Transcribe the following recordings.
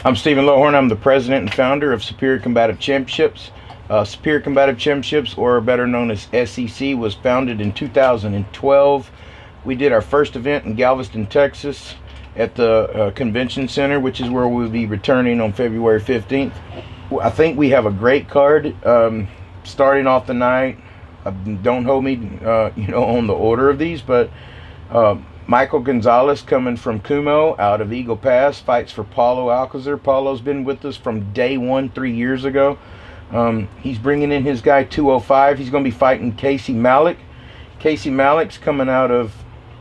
I'm Stephen Lohorn. I'm the president and founder of Superior Combative Championships. Superior Combative Championships, or better known as SCC, was founded in 2012. We did our first event in Galveston, Texas at the Convention Center, which is where we'll be returning on February 15th. I think we have a great card starting off the night. Don't hold me on the order of these, but Michael Gonzalez, coming from Kumo out of Eagle Pass, fights for Paulo Alcazar. Paulo's been with us from day one 3 years ago. He's bringing in his guy 205. He's going to be fighting Casey Malik. Casey Malik's coming out of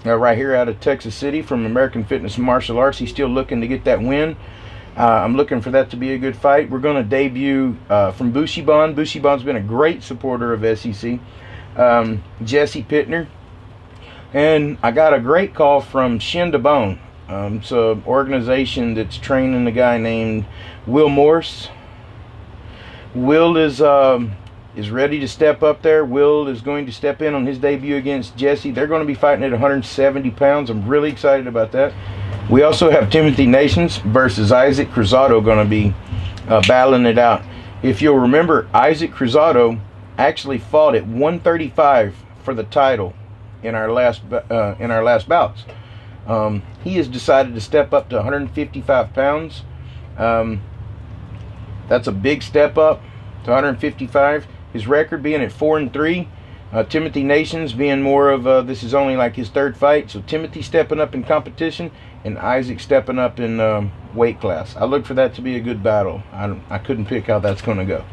right here out of Texas City from American Fitness and Martial Arts. He's still looking to get that win. I'm looking for that to be a good fight. We're going to debut from Bushiban. Bushiban's been a great supporter of SEC. Jesse Pittner. And I got a great call from Shin to Bone. It's an organization that's training a guy named Will Morse. Will is ready to step up there. Will is going to step in on his debut against Jesse. They're going to be fighting at 170 pounds. I'm really excited about that. We also have Timothy Nations versus Isaac Cruzado going to be battling it out. If you'll remember, Isaac Cruzado actually fought at 135 for the title in our last bouts. He has decided to step up to 155 pounds. That's a big step up to 155. His record being at 4-3. Timothy Nations being more of this is only like his third fight. So Timothy stepping up in competition and Isaac stepping up in weight class. I look for that to be a good battle. I couldn't pick how that's going to go.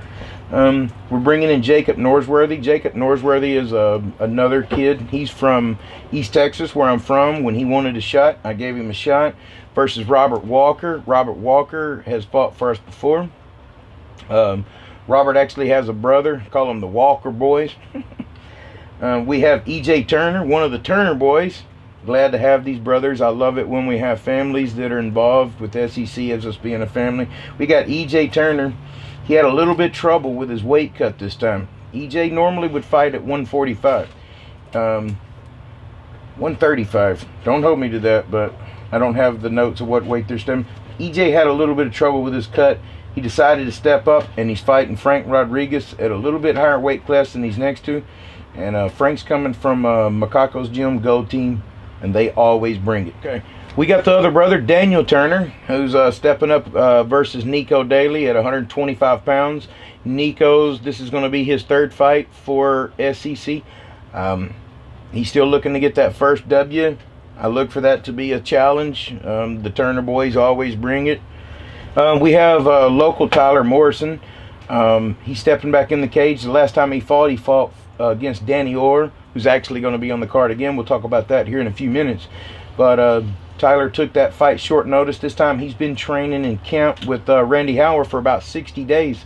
We're bringing in Jacob Norsworthy. Jacob Norsworthy is another kid. He's from East Texas, where I'm from. When he wanted a shot, I gave him a shot. Versus Robert Walker. Robert Walker has fought for us before. Robert actually has a brother. Call him the Walker Boys. We have EJ Turner, one of the Turner boys. Glad to have these brothers. I love it when we have families that are involved with SEC as us being a family. We got EJ Turner. He had a little bit trouble with his weight cut this time. EJ normally would fight at 145. 135. Don't hold me to that, but I don't have the notes of what weight they're stemming. EJ had a little bit of trouble with his cut. He decided to step up, and he's fighting Frank Rodriguez at a little bit higher weight class than these next two. And Frank's coming from Macaco's Gym Gold Team, and they always bring it. Okay. We got the other brother, Daniel Turner, who's stepping up versus Nico Daly at 125 pounds. This is going to be his third fight for SEC. He's still looking to get that first W. I look for that to be a challenge. The Turner boys always bring it. We have local Tyler Morrison. He's stepping back in the cage. The last time he fought against Danny Orr, who's actually going to be on the card again. We'll talk about that here in a few minutes. But Tyler took that fight short notice. This time he's been training in camp with Randy Hauer for about 60 days.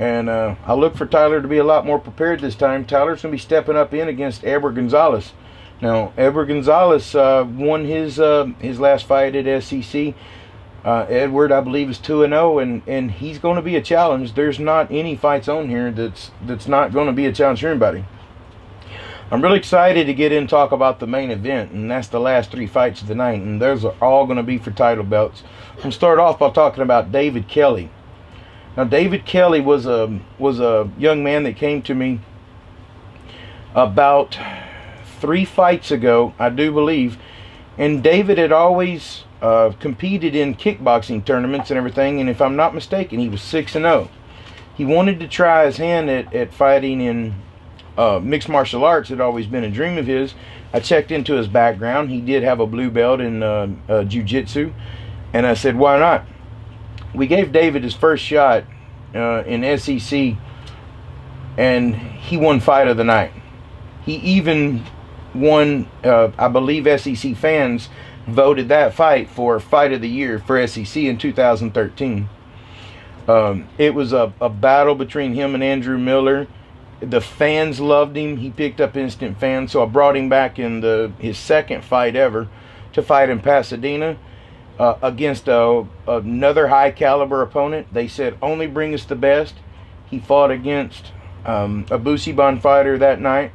And I look for Tyler to be a lot more prepared this time. Tyler's going to be stepping up in against Edward Gonzalez. Now, Edward Gonzalez won his last fight at SEC. Edward, I believe, is 2-0, and he's going to be a challenge. There's not any fights on here that's not going to be a challenge for anybody. I'm really excited to get in and talk about the main event, and that's the last three fights of the night, and those are all going to be for title belts. I'm going to start off by talking about David Kelly. Now, David Kelly was a young man that came to me about 3 fights ago, I do believe, and David had always competed in kickboxing tournaments and everything, and if I'm not mistaken, he was 6-0. He wanted to try his hand at fighting in mixed martial arts. Had always been a dream of his. I checked into his background. He did have a blue belt in jiu-jitsu, and I said, why not? We gave David his first shot in SEC, and he won fight of the night. He even won, I believe SEC fans voted that fight for fight of the year for SEC in 2013. It was a battle between him and Andrew Miller. The fans loved him. He picked up instant fans, so I brought him back in his second fight ever to fight in Pasadena against another high caliber opponent. They said only bring us the best. He fought against a Bushiban fighter that night.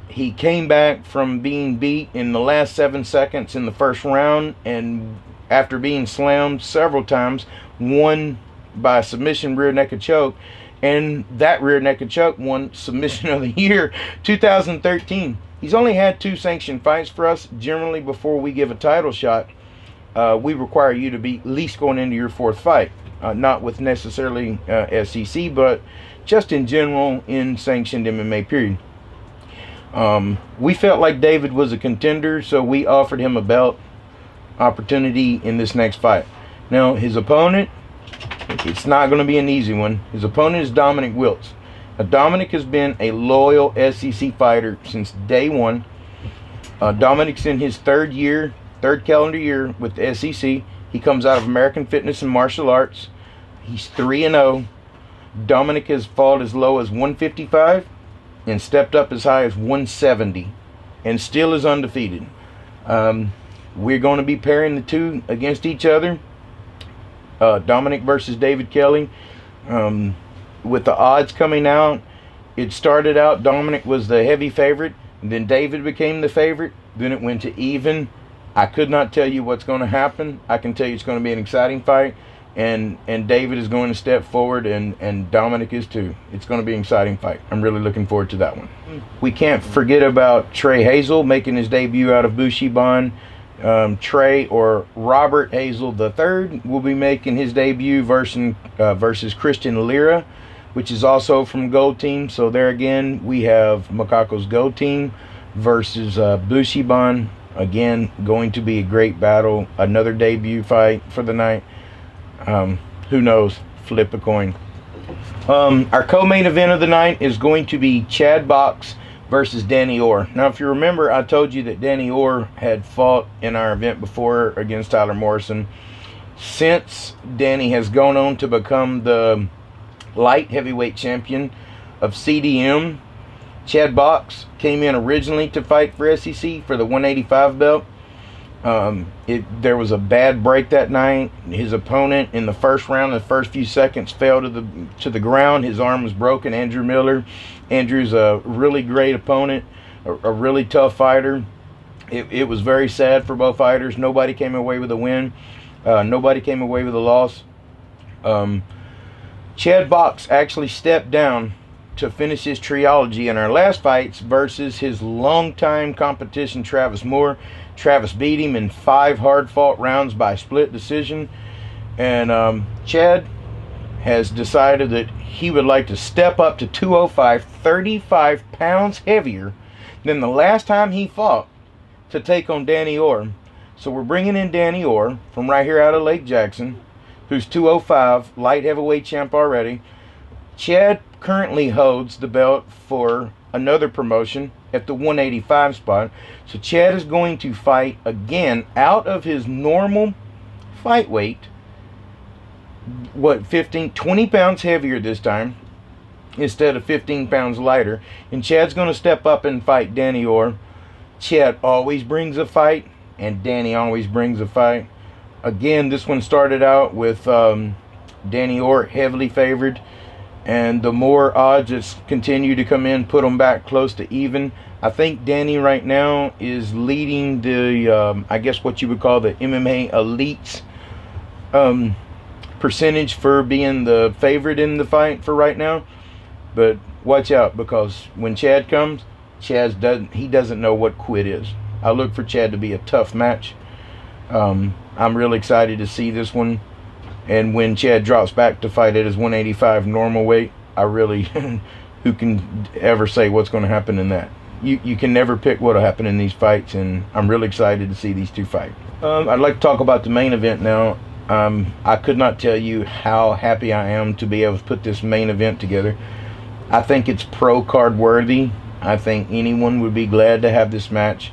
He came back from being beat in the last 7 seconds in the first round and after being slammed several times, won by submission rear naked choke, and that rear naked choke won submission of the year 2013. He's only had 2 sanctioned fights for us. Generally, before we give a title shot, we require you to be at least going into your 4th fight. Not with necessarily SEC, but just in general in sanctioned MMA period. We felt like David was a contender, so we offered him a belt opportunity in this next fight. Now, his opponent, it's not going to be an easy one. His opponent is Dominic Wiltz. Now, Dominic has been a loyal SEC fighter since day one. Dominic's in his 3rd calendar year with the SEC. He comes out of American Fitness and Martial Arts. He's 3-0. Dominic has fallen as low as 155 and stepped up as high as 170 and still is undefeated. We're going to be pairing the two against each other. Dominic versus David Kelly. With the odds coming out, it started out Dominic was the heavy favorite, and then David became the favorite. Then it went to even. I could not tell you what's going to happen. I can tell you it's going to be an exciting fight, and David is going to step forward, and Dominic is too. It's going to be an exciting fight. I'm really looking forward to that one. We can't forget about Trey Hazel making his debut out of Bushiban. Trey, or Robert Hazel III, will be making his debut versus Christian Lira, which is also from Gold Team. So there again, we have Makako's Gold Team versus Bushiban. Again, going to be a great battle. Another debut fight for the night. Who knows? Flip a coin. Our co-main event of the night is going to be Chad Box versus Danny Orr. Now, if you remember, I told you that Danny Orr had fought in our event before against Tyler Morrison. Since Danny has gone on to become the light heavyweight champion of CDM, Chad Box came in originally to fight for SEC for the 185 belt. There was a bad break that night. His opponent in the first round, the first few seconds, fell to the ground. His arm was broken. Andrew Miller. Andrew's a really great opponent, a really tough fighter. It was very sad for both fighters. Nobody came away with a win. Nobody came away with a loss. Chad Box actually stepped down to finish his trilogy in our last fights versus his longtime competition, Travis Moore. Travis beat him in 5 hard-fought rounds by split decision. And Chad has decided that he would like to step up to 205, 35 pounds heavier than the last time he fought, to take on Danny Orr. So we're bringing in Danny Orr from right here out of Lake Jackson, who's 205, light heavyweight champ already. Chad currently holds the belt for another promotion at the 185 spot. So Chad is going to fight again out of his normal fight weight. 20 pounds heavier this time instead of 15 pounds lighter. And Chad's going to step up and fight Danny Orr. Chad always brings a fight, and Danny always brings a fight. Again, this one started out with Danny Orr heavily favored, and the more odds that's continue to come in, put them back close to even. I think Danny right now is leading the, I guess what you would call the MMA elites percentage for being the favorite in the fight for right now. But watch out, because when Chad comes, he doesn't know what quit is. I look for Chad to be a tough match. I'm really excited to see this one. And when Chad drops back to fight at his 185 normal weight, I really, who can ever say what's going to happen in that? You can never pick what will happen in these fights, and I'm really excited to see these two fight. I'd like to talk about the main event now. I could not tell you how happy I am to be able to put this main event together. I think it's pro card worthy. I think anyone would be glad to have this match.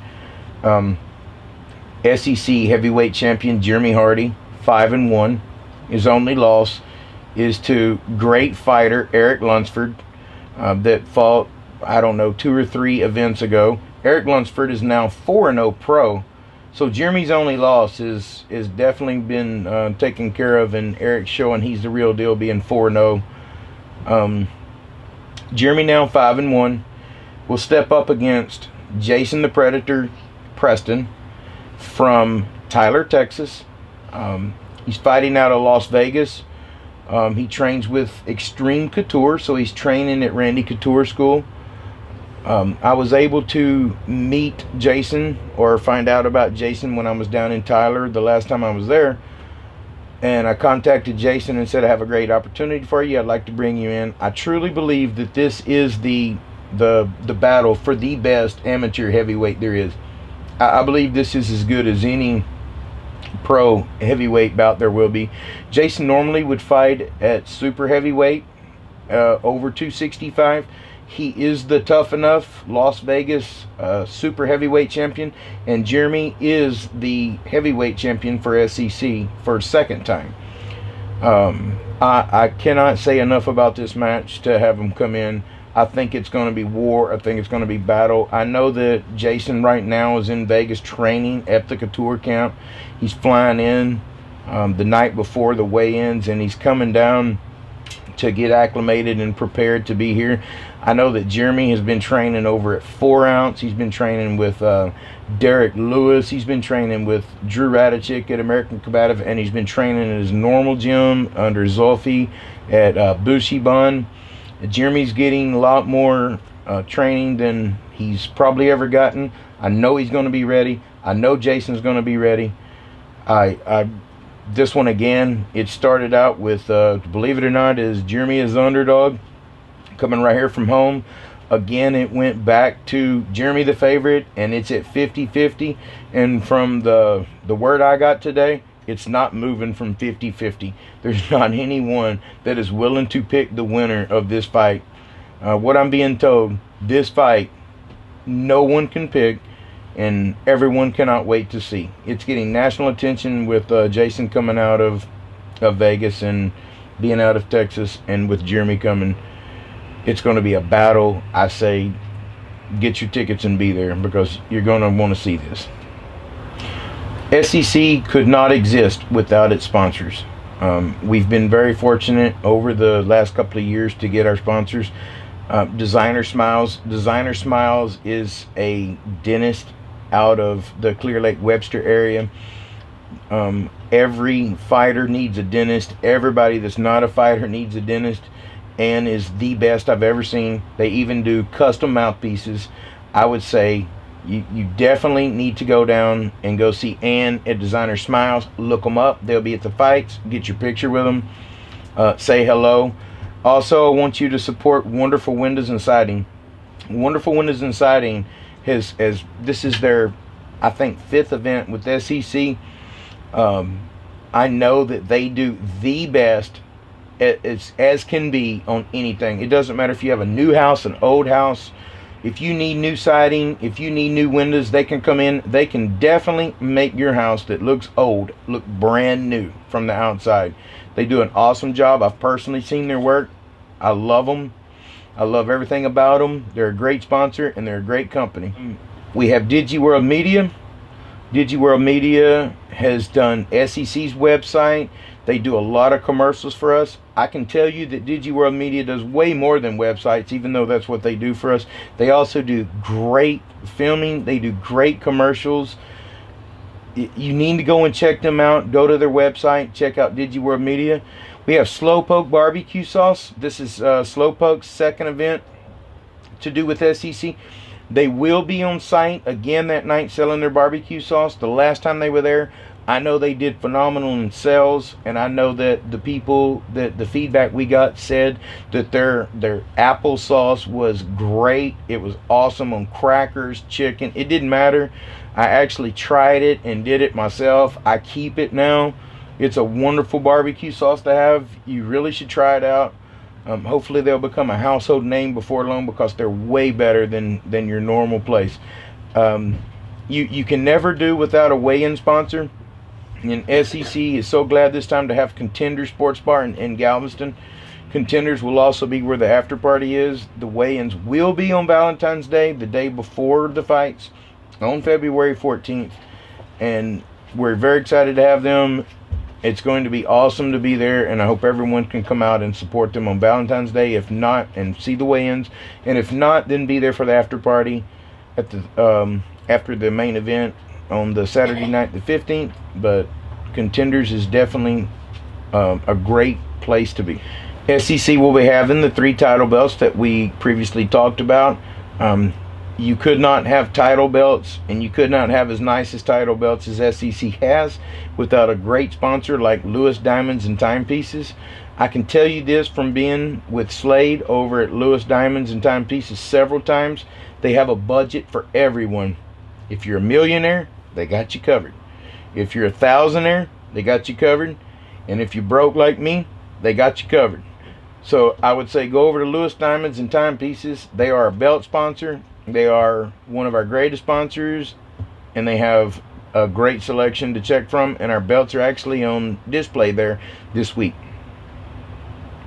SEC heavyweight champion Jeremy Hardy, 5-1. His only loss is to great fighter Eric Lunsford, that fought, I don't know, 2 or 3 events ago. Eric Lunsford is now 4-0 pro. So Jeremy's only loss is definitely been taken care of, and Eric's showing he's the real deal, being 4-0. Jeremy now 5-1. Will step up against Jason the Predator Preston from Tyler, Texas. He's fighting out of Las Vegas. He trains with Extreme Couture, so he's training at Randy Couture School. I was able to meet Jason, or find out about Jason, when I was down in Tyler the last time I was there. And I contacted Jason and said, I have a great opportunity for you. I'd like to bring you in. I truly believe that this is the battle for the best amateur heavyweight there is. I believe this is as good as any pro heavyweight bout there will be. Jason normally would fight at super heavyweight, over 265. He is the Tough Enough Las Vegas super heavyweight champion, and Jeremy is the heavyweight champion for SEC for a second time. I cannot say enough about this match to have him come in. I think it's going to be war. I think it's going to be battle. I know that Jason right now is in Vegas training at the Couture camp. He's flying in the night before the weigh-ins, and he's coming down to get acclimated and prepared to be here. I know that Jeremy has been training over at 4 Ounce. He's been training with Derek Lewis. He's been training with Drew Radicic at American Combative, and he's been training in his normal gym under Zolfi at Bushiban. Jeremy's getting a lot more training than he's probably ever gotten. I know he's going to be ready. I know Jason's going to be ready. This one, again, it started out with, believe it or not, is Jeremy is the underdog, coming right here from home. Again, it went back to Jeremy the favorite, and it's at 50-50. And from the word I got today, it's not moving from 50-50. There's not anyone that is willing to pick the winner of this fight. What I'm being told, this fight, no one can pick, and everyone cannot wait to see. It's getting national attention with Jason coming out of Vegas and being out of Texas, and with Jeremy coming. It's going to be a battle. I say get your tickets and be there, because you're going to want to see this. SEC could not exist without its sponsors. We've been very fortunate over the last couple of years to get our sponsors. Designer Smiles. Designer Smiles is a dentist out of the Clear Lake Webster area. Every fighter needs a dentist. Everybody that's not a fighter needs a dentist, and is the best I've ever seen. They even do custom mouthpieces. I would say you definitely need to go down and go see Ann at Designer Smiles. Look them up. They'll be at the fights. Get your picture with them. Say hello. Also, I want you to support Wonderful Windows and Siding. Wonderful Windows and Siding has this is their, I think, 5th event with SEC. I know that they do the best as can be on anything. It doesn't matter if you have a new house, an old house. If you need new siding, if you need new windows, they can come in. They can definitely make your house that looks old look brand new from the outside. They do an awesome job. I've personally seen their work. I love them. I love everything about them. They're a great sponsor, and they're a great company. We have DigiWorld Media. DigiWorld Media has done SEC's website. They do a lot of commercials for us. I can tell you that DigiWorld Media does way more than websites, even though that's what they do for us. They also do great filming. They do great commercials. You need to go and check them out. Go to their website. Check out DigiWorld Media. We have Slowpoke Barbecue Sauce. This is Slowpoke's second event to do with SEC. They will be on site again that night selling their barbecue sauce. The last time they were there, I know they did phenomenal in sales, and I know that the people, that the feedback we got said that their applesauce was great. It was awesome on crackers, chicken. It didn't matter. I actually tried it and did it myself. I keep it now. It's a wonderful barbecue sauce to have. You really should try it out. Hopefully they'll become a household name before long, because they're way better than your normal place. You can never do without a weigh-in sponsor. And SEC is so glad this time to have Contender Sports Bar in Galveston. Contenders will also be where the after party is. The weigh-ins will be on Valentine's Day, the day before the fights, on February 14th. And we're very excited to have them. It's going to be awesome to be there, and I hope everyone can come out and support them on Valentine's Day. If not, and see the weigh-ins, and if not, then be there for the after party at the after the main event on the Saturday night, the 15th. But Contenders is definitely a great place to be. SEC will be having the 3 title belts that we previously talked about. You could not have title belts, and you could not have as nice as title belts as SEC has without a great sponsor like Lewis Diamonds and Timepieces. I can tell you this from being with Slade over at Lewis Diamonds and Timepieces several times. They have a budget for everyone. If you're a millionaire, they got you covered. If you're a thousandaire, they got you covered. And if you're broke like me, they got you covered. So I would say go over to Lewis Diamonds and Timepieces. They are a belt sponsor. They are one of our greatest sponsors, and they have a great selection to check from, and our belts are actually on display there this week.